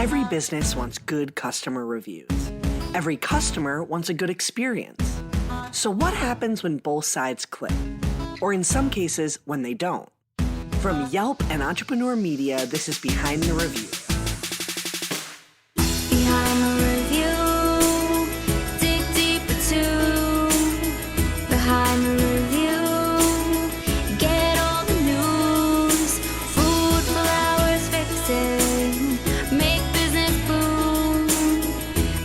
Every business wants good customer reviews. Every customer wants a good experience. So what happens when both sides click? Or in some cases, when they don't? From Yelp and Entrepreneur Media, this is Behind the Review. Behind the review, dig deeper too. Behind the review, get all the news. Food, flowers, fixing, make business boom.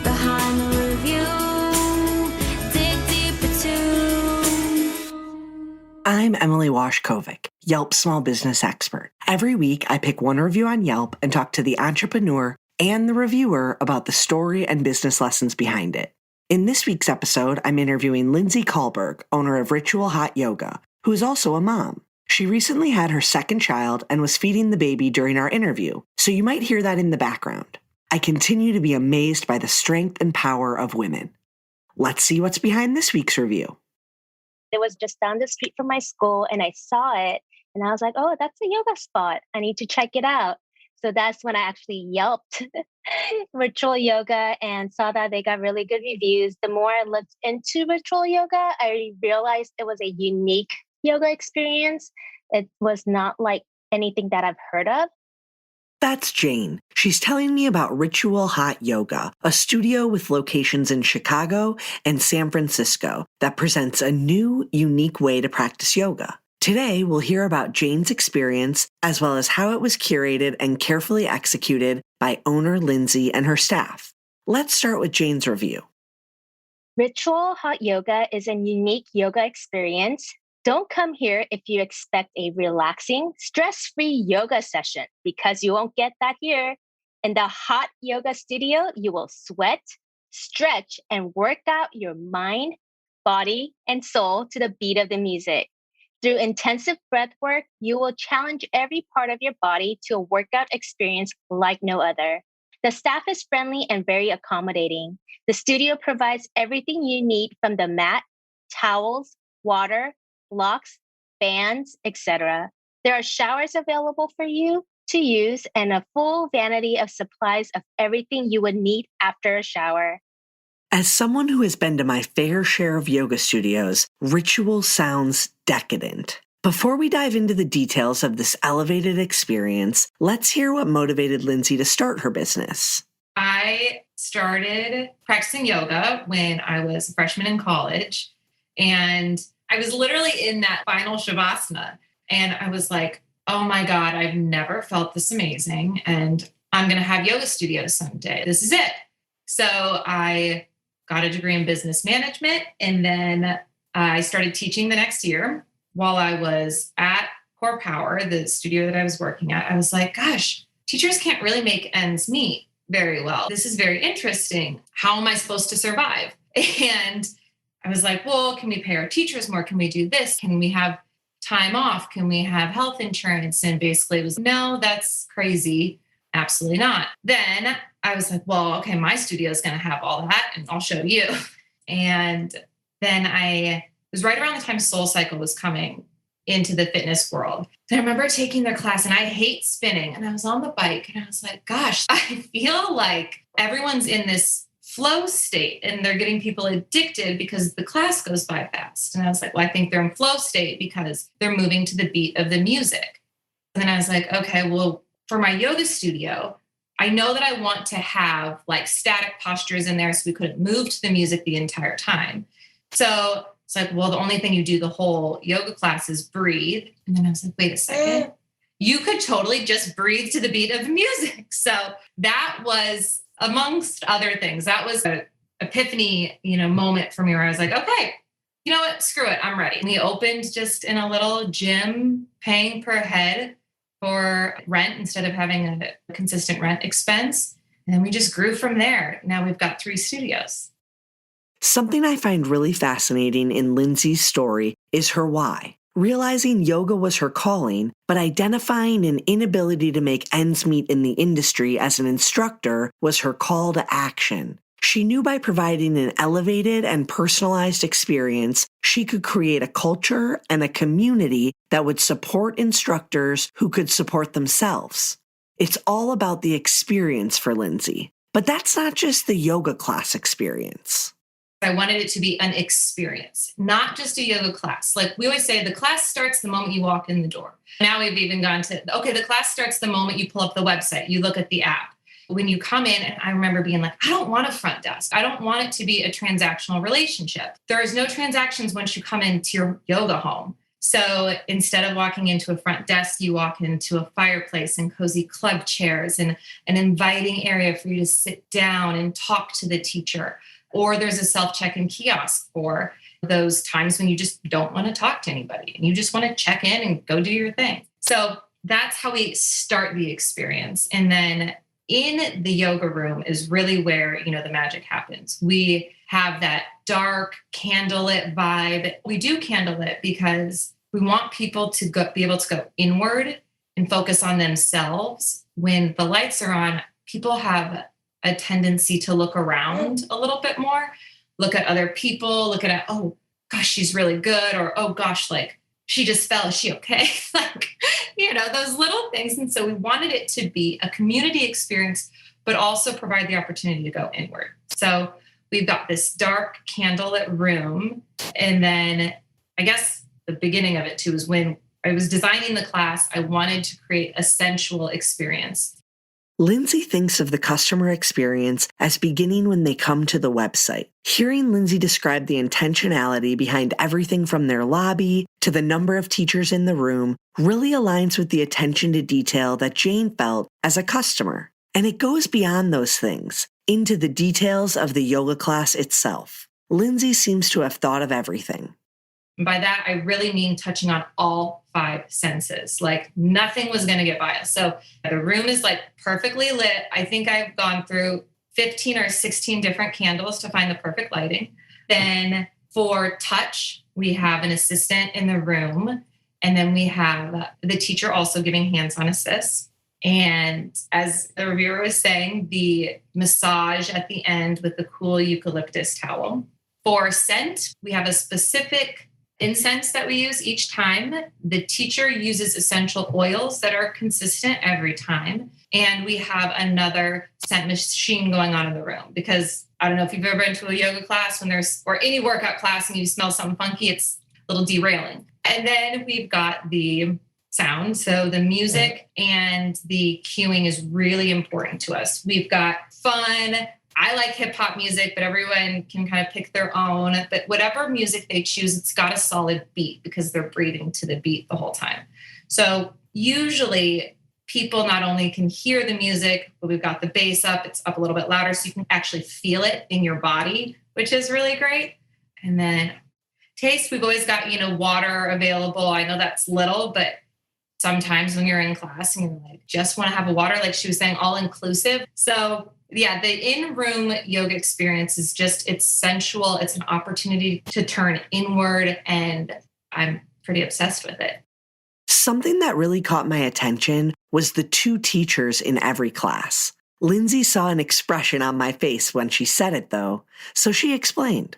Behind the review, dig deeper too. I'm Emily Washkovic, Yelp small business expert. Every week, I pick one review on Yelp and talk to the entrepreneur and the reviewer about the story and business lessons behind it. In this week's episode, I'm interviewing Lindsay Kahlberg, owner of Ritual Hot Yoga, who is also a mom. She recently had her second child and was feeding the baby during our interview, so you might hear that in the background. I continue to be amazed by the strength and power of women. Let's see what's behind this week's review. It was just down the street from my school, and I saw it, and I was like, oh, that's a yoga spot. I need to check it out. So that's when I actually Yelped Ritual Yoga and saw that they got really good reviews. The more I looked into Ritual Yoga, I realized it was a unique yoga experience. It was not like anything that I've heard of. That's Jane. She's telling me about Ritual Hot Yoga, a studio with locations in Chicago and San Francisco that presents a new, unique way to practice yoga. Today, we'll hear about Jane's experience, as well as how it was curated and carefully executed by owner Lindsay and her staff. Let's start with Jane's review. Ritual Hot Yoga is a unique yoga experience. Don't come here if you expect a relaxing, stress-free yoga session, because you won't get that here. In the Hot Yoga Studio, you will sweat, stretch, and work out your mind, body, and soul to the beat of the music. Through intensive breath work, you will challenge every part of your body to a workout experience like no other. The staff is friendly and very accommodating. The studio provides everything you need, from the mat, towels, water, blocks, bands, etc. There are showers available for you to use and a full vanity of supplies of everything you would need after a shower. As someone who has been to my fair share of yoga studios, Ritual sounds decadent. Before we dive into the details of this elevated experience, let's hear what motivated Lindsay to start her business. I started practicing yoga when I was a freshman in college, and I was literally in that final Shavasana, and I was like, oh my God, I've never felt this amazing, and I'm going to have yoga studios someday. This is it. So I got a degree in business management, and then I started teaching the next year. While I was at Core Power, the studio that I was working at, I was like, gosh, teachers can't really make ends meet very well. This is very interesting. How am I supposed to survive? And I was like, well, can we pay our teachers more? Can we do this? Can we have time off? Can we have health insurance? And basically it was, no, that's crazy. Absolutely not. Then I was like, well, okay, my studio is going to have all that, and I'll show you. And then it was right around the time Soul Cycle was coming into the fitness world. And I remember taking their class, and I hate spinning. And I was on the bike, and I was like, gosh, I feel like everyone's in this flow state, and they're getting people addicted because the class goes by fast. And I was like, well, I think they're in flow state because they're moving to the beat of the music. And then I was like, okay, well, for my yoga studio, I know that I want to have like static postures in there so we couldn't move to the music the entire time. So it's like, well, the only thing you do the whole yoga class is breathe. And then I was like, wait a second. You could totally just breathe to the beat of the music. So that was, amongst other things, that was an epiphany, moment for me where I was like, okay, you know what? Screw it. I'm ready. And we opened just in a little gym, paying per head for rent instead of having a consistent rent expense. And then we just grew from there. Now we've got 3 studios. Something I find really fascinating in Lindsay's story is her why. Realizing yoga was her calling, but identifying an inability to make ends meet in the industry as an instructor was her call to action. She knew by providing an elevated and personalized experience, she could create a culture and a community that would support instructors who could support themselves. It's all about the experience for Lindsay. But that's not just the yoga class experience. I wanted it to be an experience, not just a yoga class. Like we always say, the class starts the moment you walk in the door. Now we've even gone to, okay, the class starts the moment you pull up the website, you look at the app. When you come in, and I remember being like, I don't want a front desk. I don't want it to be a transactional relationship. There is no transactions once you come into your yoga home. So instead of walking into a front desk, you walk into a fireplace and cozy club chairs and an inviting area for you to sit down and talk to the teacher. Or there's a self-check-in kiosk for those times when you just don't want to talk to anybody and you just want to check in and go do your thing. So that's how we start the experience. And then in the yoga room is really where, the magic happens. We have that dark candlelit vibe. We do candlelit because we want people to be able to go inward and focus on themselves. When the lights are on, people have a tendency to look around a little bit more, look at other people, look at, oh gosh, she's really good. Or, oh gosh, like she just fell. Is she okay? Those little things. And so we wanted it to be a community experience, but also provide the opportunity to go inward. So we've got this dark candlelit room. And then I guess the beginning of it too is when I was designing the class, I wanted to create a sensual experience. Lindsay thinks of the customer experience as beginning when they come to the website. Hearing Lindsay describe the intentionality behind everything from their lobby to the number of teachers in the room really aligns with the attention to detail that Jane felt as a customer. And it goes beyond those things, into the details of the yoga class itself. Lindsay seems to have thought of everything. And by that, I really mean touching on all 5 senses. Like nothing was going to get by us. So the room is like perfectly lit. I think I've gone through 15 or 16 different candles to find the perfect lighting. Then for touch, we have an assistant in the room. And then we have the teacher also giving hands-on assists. And as the reviewer was saying, the massage at the end with the cool eucalyptus towel. For scent, we have a specific incense that we use each time. The teacher uses essential oils that are consistent every time. And we have another scent machine going on in the room because I don't know if you've ever been to a yoga class or any workout class and you smell something funky, it's a little derailing. And then we've got the sound. So the music and the cueing is really important to us. We've got fun. I like hip hop music, but everyone can kind of pick their own. But whatever music they choose, it's got a solid beat because they're breathing to the beat the whole time. So usually people not only can hear the music, but we've got the bass up, it's up a little bit louder so you can actually feel it in your body, which is really great. And then taste, we've always got, water available. I know that's little, but sometimes when you're in class and you're like, just want to have a water, like she was saying, all inclusive. So yeah, the in-room yoga experience is it's sensual. It's an opportunity to turn inward, and I'm pretty obsessed with it. Something that really caught my attention was the 2 teachers in every class. Lindsay saw an expression on my face when she said it, though, so she explained.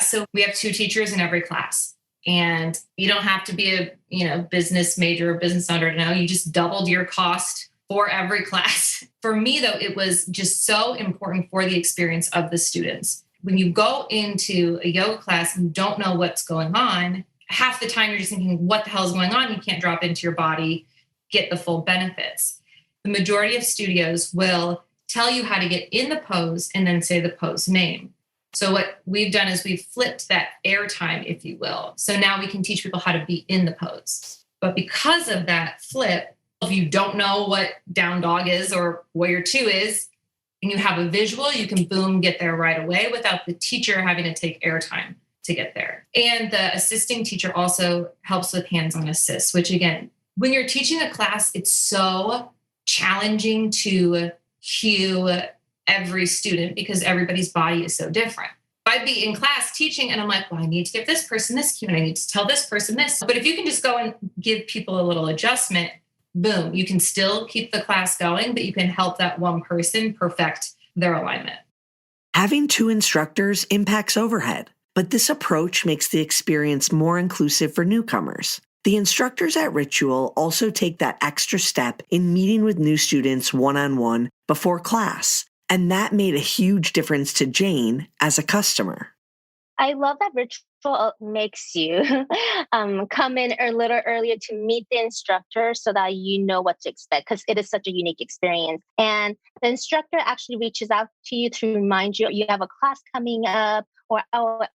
So we have 2 teachers in every class, and you don't have to be a business major or business owner to know. You just doubled your cost for every class. For me, though, it was just so important for the experience of the students. When you go into a yoga class and you don't know what's going on, half the time you're just thinking, what the hell is going on? You can't drop into your body, get the full benefits. The majority of studios will tell you how to get in the pose and then say the pose name. So what we've done is we've flipped that airtime, if you will. So now we can teach people how to be in the pose. But because of that flip, if you don't know what down dog is or warrior 2 is, and you have a visual, you can boom, get there right away without the teacher having to take airtime to get there. And the assisting teacher also helps with hands-on assists, which again, when you're teaching a class, it's so challenging to cue every student because everybody's body is so different. I'd be in class teaching and I'm like, well, I need to give this person this cue and I need to tell this person this. But if you can just go and give people a little adjustment, boom, you can still keep the class going, but you can help that one person perfect their alignment. Having 2 instructors impacts overhead, but this approach makes the experience more inclusive for newcomers. The instructors at Ritual also take that extra step in meeting with new students one-on-one before class, and that made a huge difference to Jane as a customer. I love that Ritual makes you come in a little earlier to meet the instructor so that you know what to expect because it is such a unique experience. And the instructor actually reaches out to you to remind you have a class coming up or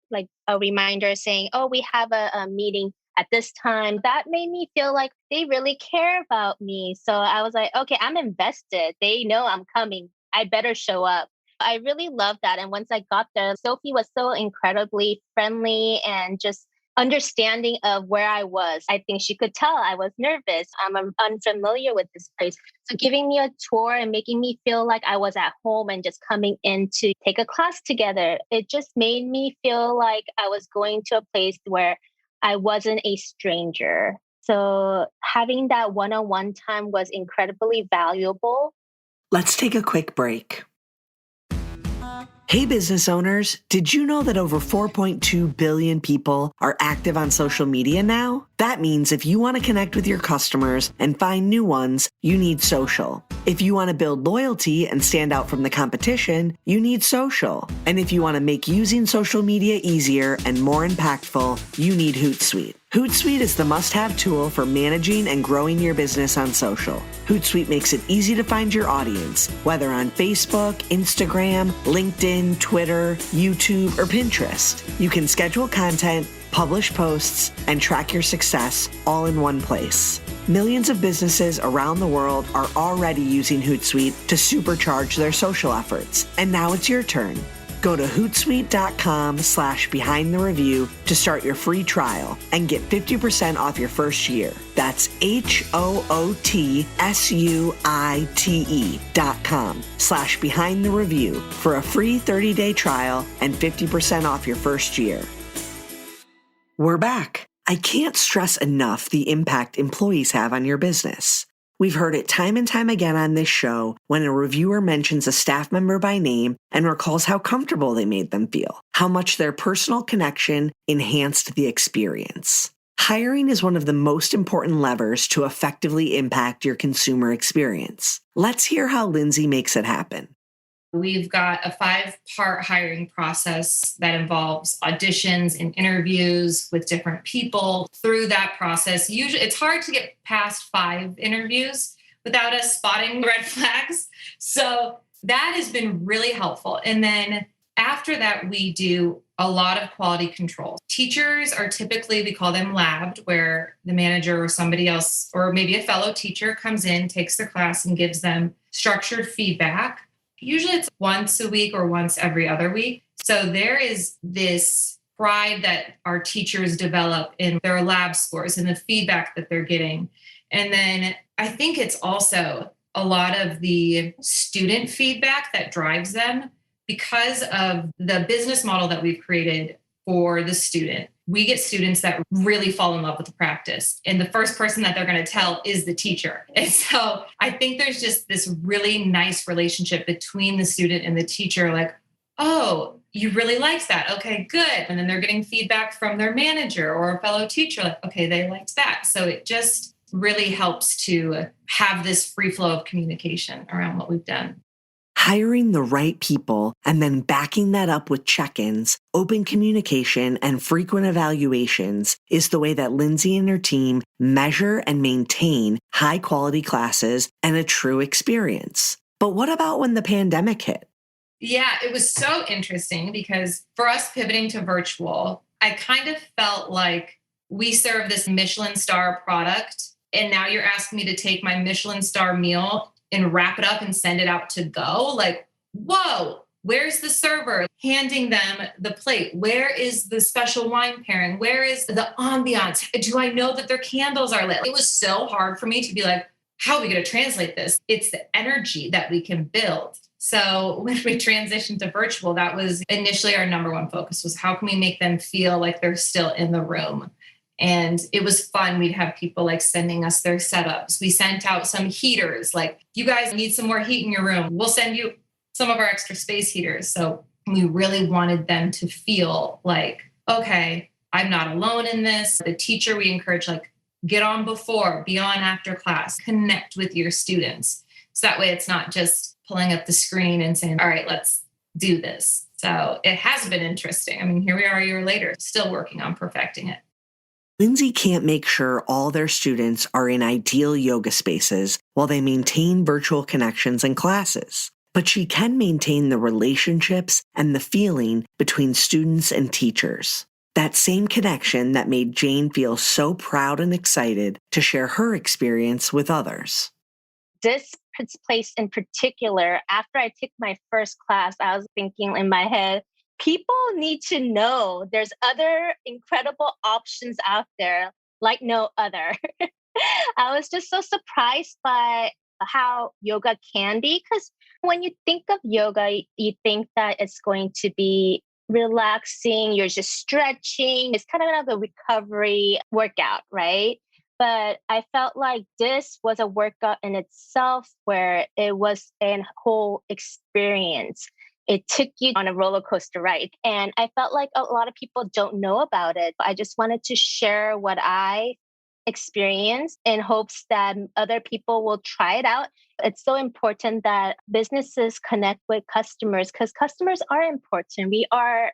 like a reminder saying, oh, we have a meeting at this time. That made me feel like they really care about me. So I was like, okay, I'm invested. They know I'm coming. I better show up. I really love that. And once I got there, Sophie was so incredibly friendly and just understanding of where I was. I think she could tell I was nervous. I'm unfamiliar with this place. So giving me a tour and making me feel like I was at home and just coming in to take a class together, it just made me feel like I was going to a place where I wasn't a stranger. So having that one-on-one time was incredibly valuable. Let's take a quick break. Hey business owners, did you know that over 4.2 billion people are active on social media now? That means if you want to connect with your customers and find new ones, you need social. If you want to build loyalty and stand out from the competition, you need social. And if you want to make using social media easier and more impactful, you need Hootsuite. Hootsuite is the must-have tool for managing and growing your business on social. Hootsuite makes it easy to find your audience, whether on Facebook, Instagram, LinkedIn, Twitter, YouTube, or Pinterest. You can schedule content, publish posts, and track your success all in one place. Millions of businesses around the world are already using Hootsuite to supercharge their social efforts. And now it's your turn. Go to hootsuite.com/behind the review to start your free trial and get 50% off your first year. That's HOOTSUITE.com/behind the review for a free 30-day trial and 50% off your first year. We're back. I can't stress enough the impact employees have on your business. We've heard it time and time again on this show when a reviewer mentions a staff member by name and recalls how comfortable they made them feel, how much their personal connection enhanced the experience. Hiring is one of the most important levers to effectively impact your consumer experience. Let's hear how Lindsay makes it happen. We've got a 5-part hiring process that involves auditions and interviews with different people. Through that process, usually it's hard to get past 5 interviews without us spotting red flags. So that has been really helpful. And then after that, we do a lot of quality control. Teachers are typically, we call them labbed, where the manager or somebody else, or maybe a fellow teacher comes in, takes their class and gives them structured feedback. Usually it's once a week or once every other week. So there is this pride that our teachers develop in their lab scores and the feedback that they're getting. And then I think it's also a lot of the student feedback that drives them because of the business model that we've created for the student. We get students that really fall in love with the practice. And the first person that they're going to tell is the teacher. And so I think there's just this really nice relationship between the student and the teacher, like, oh, you really liked that. Okay, good. And then they're getting feedback from their manager or a fellow teacher, like, okay, they liked that. So it just really helps to have this free flow of communication around what we've done. Hiring the right people and then backing that up with check-ins, open communication, and frequent evaluations is the way that Lindsay and her team measure and maintain high-quality classes and a true experience. But what about when the pandemic hit? Yeah, it was so interesting because for us pivoting to virtual, I kind of felt like we serve this Michelin star product, and now you're asking me to take my Michelin star meal and wrap it up and send it out to go. Like, whoa, where's the server handing them the plate? Where is the special wine pairing? Where is the ambiance? Do I know that their candles are lit? It was so hard for me to be like, how are we going to translate this? It's the energy that we can build. So when we transitioned to virtual, that was initially our number one focus, was how can we make them feel like they're still in the room? And it was fun. We'd have people like sending us their setups. We sent out some heaters, like, you guys need some more heat in your room. We'll send you some of our extra space heaters. So we really wanted them to feel like, okay, I'm not alone in this. The teacher, we encourage, like, get on before, be on after class, connect with your students. So that way it's not just pulling up the screen and saying, all right, let's do this. So it has been interesting. I mean, here we are a year later, still working on perfecting it. Lindsay can't make sure all their students are in ideal yoga spaces while they maintain virtual connections and classes, but she can maintain the relationships and the feeling between students and teachers. That same connection that made Jane feel so proud and excited to share her experience with others. This place in particular, after I took my first class, I was thinking in my head, people need to know there's other incredible options out there like no other. I was just so surprised by how yoga can be, because when you think of yoga, you think that it's going to be relaxing, you're just stretching. It's kind of like a recovery workout, right? But I felt like this was a workout in itself where it was a whole experience. It took you on a roller coaster ride. And I felt like a lot of people don't know about it. I just wanted to share what I experienced in hopes that other people will try it out. It's so important that businesses connect with customers because customers are important. We are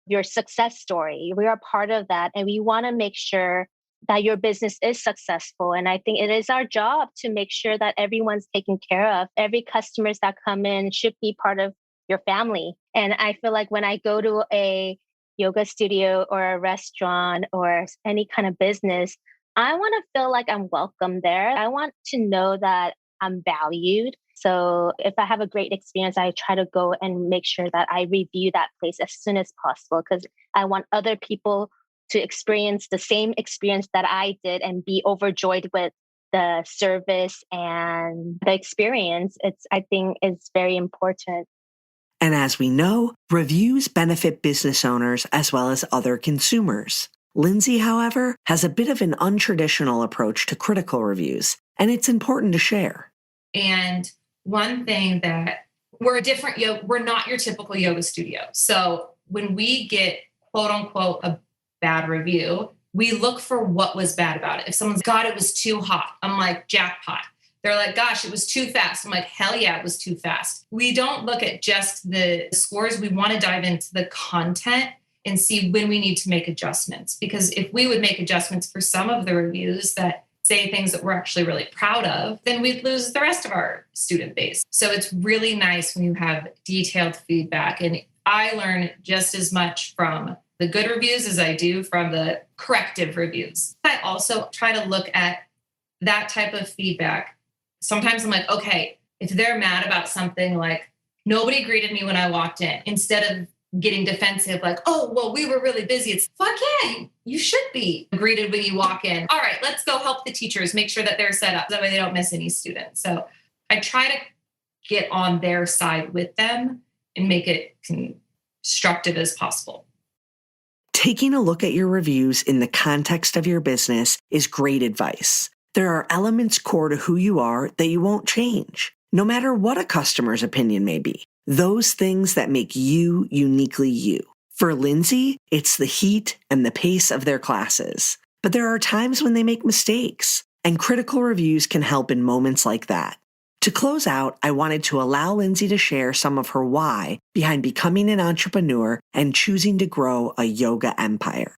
your success story. We are part of that. And we want to make sure that your business is successful. And I think it is our job to make sure that everyone's taken care of. Every customers that come in should be part of your family. And I feel like when I go to a yoga studio or a restaurant or any kind of business, I want to feel like I'm welcome there. I want to know that I'm valued. So if I have a great experience, I try to go and make sure that I review that place as soon as possible because I want other people to experience the same experience that I did and be overjoyed with the service and the experience. I think it's very important. And as we know, reviews benefit business owners as well as other consumers. Lindsay, however, has a bit of an untraditional approach to critical reviews, and it's important to share. And one thing that we're not your typical yoga studio. So when we get quote unquote a bad review, we look for what was bad about it. If someone's, God, it was too hot, I'm like, jackpot. They're like, gosh, it was too fast. I'm like, hell yeah, it was too fast. We don't look at just the scores. We want to dive into the content and see when we need to make adjustments. Because if we would make adjustments for some of the reviews that say things that we're actually really proud of, then we'd lose the rest of our student base. So it's really nice when you have detailed feedback. And I learn just as much from the good reviews as I do from the corrective reviews. I also try to look at that type of feedback. Sometimes I'm like, okay, if they're mad about something like nobody greeted me when I walked in, instead of getting defensive, like, oh, well, we were really busy. It's fuck yeah, you should be greeted when you walk in. All right, let's go help the teachers, make sure that they're set up. That way they don't miss any students. So I try to get on their side with them and make it constructive as possible. Taking a look at your reviews in the context of your business is great advice. There are elements core to who you are that you won't change, no matter what a customer's opinion may be. Those things that make you uniquely you. For Lindsay, it's the heat and the pace of their classes. But there are times when they make mistakes, and critical reviews can help in moments like that. To close out, I wanted to allow Lindsay to share some of her why behind becoming an entrepreneur and choosing to grow a yoga empire.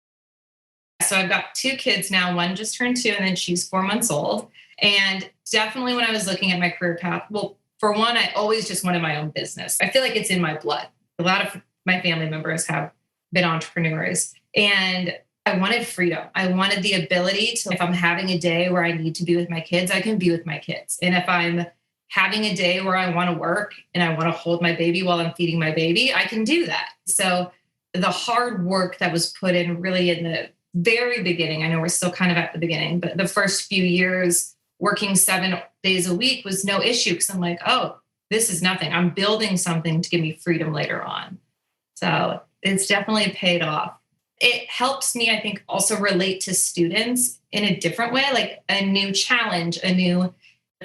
So I've got 2 kids now. One just turned 2 and then she's 4 months old. And definitely when I was looking at my career path, well, for one, I always just wanted my own business. I feel like it's in my blood. A lot of my family members have been entrepreneurs and I wanted freedom. I wanted the ability to, if I'm having a day where I need to be with my kids, I can be with my kids. And if I'm having a day where I want to work and I want to hold my baby while I'm feeding my baby, I can do that. So the hard work that was put in really in the very beginning, I know we're still kind of at the beginning, but the first few years working 7 days a week was no issue because I'm like, oh, this is nothing. I'm building something to give me freedom later on. So it's definitely paid off. It helps me, I think, also relate to students in a different way, like a new challenge, a new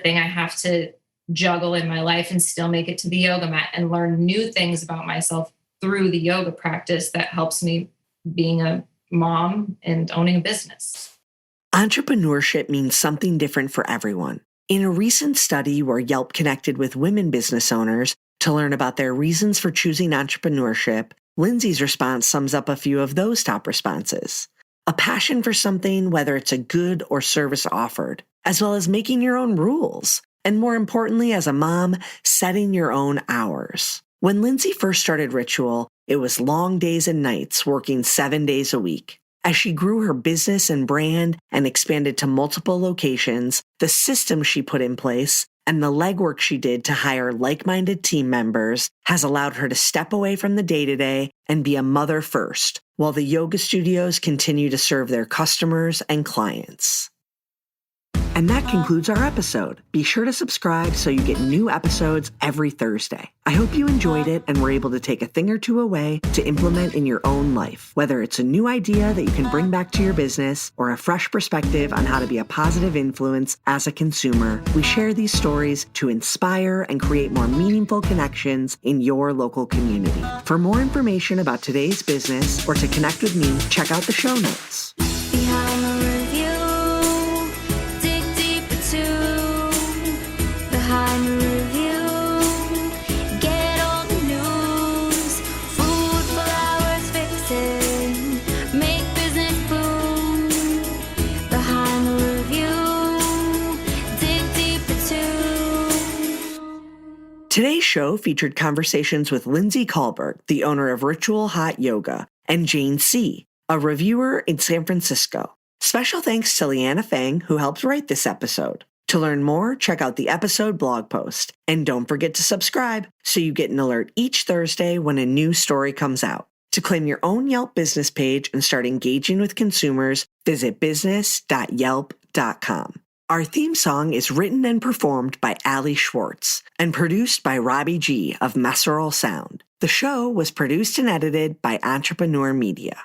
thing I have to juggle in my life and still make it to the yoga mat and learn new things about myself through the yoga practice that helps me being a mom and owning a business. Entrepreneurship means something different for everyone. In a recent study where Yelp connected with women business owners to learn about their reasons for choosing entrepreneurship, Lindsay's response sums up a few of those top responses. A passion for something, whether it's a good or service offered, as well as making your own rules, and more importantly, as a mom, setting your own hours. When Lindsay first started Ritual, it was long days and nights working 7 days a week. As she grew her business and brand and expanded to multiple locations, the systems she put in place and the legwork she did to hire like-minded team members has allowed her to step away from the day-to-day and be a mother first, while the yoga studios continue to serve their customers and clients. And that concludes our episode. Be sure to subscribe so you get new episodes every Thursday. I hope you enjoyed it and were able to take a thing or two away to implement in your own life. Whether it's a new idea that you can bring back to your business or a fresh perspective on how to be a positive influence as a consumer, we share these stories to inspire and create more meaningful connections in your local community. For more information about today's business or to connect with me, check out the show notes. Behind the review, dig deep into behind the review. Get all the news, food, flowers, fixing, make business boom. Behind the review, dig deep into. Today's show featured conversations with Lindsay Kahlberg, the owner of Ritual Hot Yoga, and Jane C., a reviewer in San Francisco. Special thanks to Leanna Fang, who helped write this episode. To learn more, check out the episode blog post. And don't forget to subscribe so you get an alert each Thursday when a new story comes out. To claim your own Yelp business page and start engaging with consumers, visit business.yelp.com. Our theme song is written and performed by Ali Schwartz and produced by Robbie G. of Messerol Sound. The show was produced and edited by Entrepreneur Media.